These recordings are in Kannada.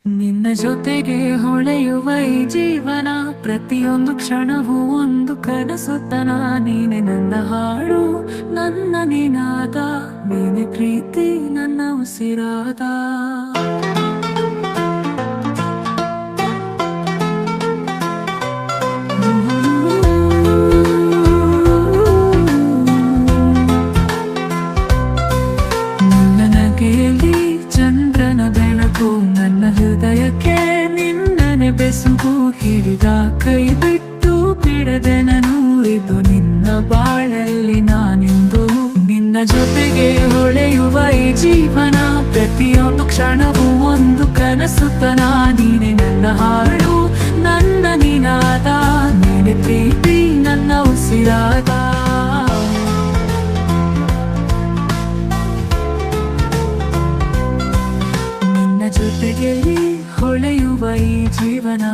ನಿನ್ನ ಜೊತೆಗೆ ಹೊಳೆಯುವ ಈ ಜೀವನ, ಪ್ರತಿಯೊಂದು ಕ್ಷಣವೂ ಒಂದು ಕನಸುತನ. ನೀನೆ ನನ್ನ ಹಾಡು, ನನ್ನ ನಿನಾದ, ನೀನೆ ಪ್ರೀತಿ ನನ್ನ ಉಸಿರಾದ. ನನಗೆಯಲ್ಲಿ ಚಂದ್ರನ ಬೆಳಕು, ನನ್ನ ಹೃದಯಕ್ಕೆ ನಿನ್ನನೆ ಬೆಸುಗು. ಹಿಡಿದ ಕೈ ಬಿಟ್ಟು ಬಿಡದೆ ನಾನು, ಇದು ನಿನ್ನ ಬಾಳಲ್ಲಿ ನಾನಿಂದು. ನಿನ್ನ ಜೊತೆಗೆ ಹೊಳೆಯುವ ಈ ಜೀವನ, ಪ್ರತಿಯೊಂದು ಕ್ಷಣವೂ ಒಂದು ಕನಸುತನ. ನೀನೆ ನನ್ನ ಹಾಡು, ನನ್ನ ನಿನಾದ, ನೀನೆ ಪ್ರೀತಿ ನನ್ನ ಉಸಿರಾದ. ಜೊತೆಗೆ ಹೊಳೆಯುವ ಈ ಜೀವನ,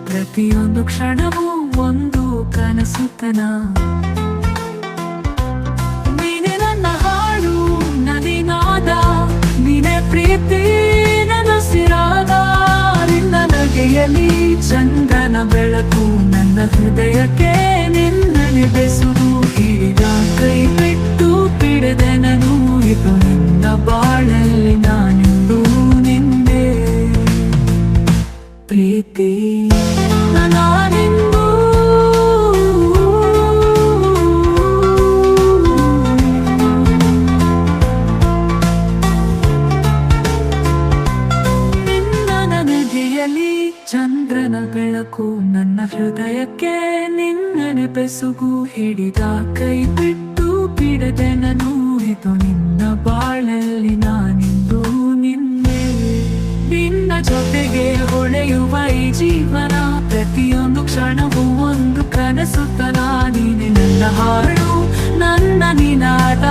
ಪ್ರತಿಯೊಂದು ಕ್ಷಣವೂ ಒಂದು ಕನಸುತನ. ನೀನೆ ನನ್ನ ಹಾಡು, ನದಿನಾದ, ನೀನೆ ಪ್ರೀತಿ ನನ್ನ ಉಸಿರಾದ. ನಿನ್ನ ನಗೆಯಲ್ಲಿ ಚಂದ್ರನ ಬೆಳಕು, ನನ್ನ ಹೃದಯಕ್ಕೆ ನಿನ್ನನೆ ಬೆಸುಗು. ಹಿಡಿದ ಕೈ ಬಿಟ್ಟು ಬಿಡದೆ ನಾನು, ಇದು ನಿನ್ನ ಬಾಳಲ್ಲಿ ನಾನಿಂದು. ನಿನ್ನೆ ಪ್ರೀತಿ ನಾನಿಂದು. ನಿನ್ನ ನದಿಯಲ್ಲಿ ಚಂದ್ರನ ಬೆಳಕು, ನನ್ನ ಹೃದಯಕ್ಕೆ ನಿನ್ನನೆ ಬೆಸುಗು. ಹಿಡಿದ ಕೈ ಬಿಟ್ಟು ಬಿಡದೆ ನಾನು, ಇದು ನಿನ್ನ ಬಾಳಲ್ಲಿ ನಾನಿಂದು. ನಿನ್ನ ಜೊತೆಗೆ ಹೊಳೆಯುವ ಈ ಜೀವನ, ಪ್ರತಿಯೊಂದು ಕ್ಷಣವೂ ಒಂದು ಕನಸುತನ. ನೀನೆ ನನ್ನ ಹಾಡು, ನನ್ನ ನಿನಾದ,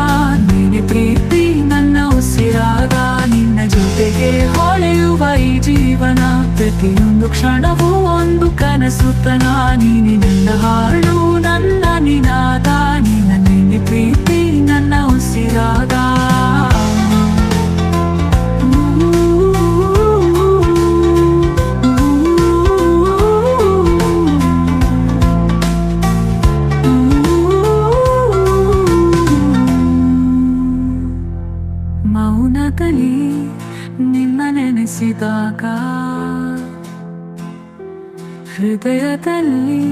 ನೀನೆ ಪ್ರೀತಿ ನನ್ನ ಉಸಿರಾದ. ನಿನ್ನ ಜೊತೆಗೆ ಹೊಳೆಯುವ ಈ ಜೀವನ, ಪ್ರತಿಯೊಂದು ಕ್ಷಣವೂ ಒಂದು ಕನಸುತನ. ನೀನೆ ನನ್ನ ಹಾಡು, ನನ್ನ ನಿನಾದ, ನೀನೆ ಪ್ರೀತಿ ನನ್ನ ಉಸಿರಾದ. ಮೌನದಲ್ಲಿ ನಿನ್ನ ನೆನೆಸಿದಾಗ, ಹೃದಯದಲ್ಲಿ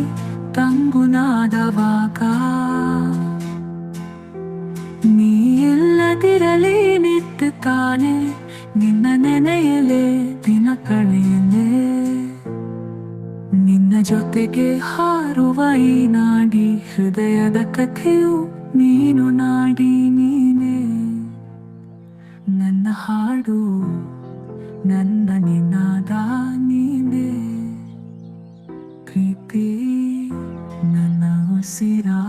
ತಂಗುನಾದವಾಗ. ನೀ ಇಲ್ಲದಿರಲಿ ನಿಂತು ತಾನೆ, ನಿನ್ನ ನೆನೆಯಲೇ ದಿನ ಕಳೆಯಲೇ. ನಿನ್ನ ಜೊತೆಗೆ ಹಾರುವ ಈ ನಾಡಿ, ಹೃದಯದ ಕಥೆಯು ನೀನು ನಾಡಿ. ನೀನೇ ನನ್ನ ಹಾಡು, ನನ್ನ ನಿನಾದ, ನೀನೇ ಪ್ರೀತಿ ನನ್ನ ಉಸಿರಾದ.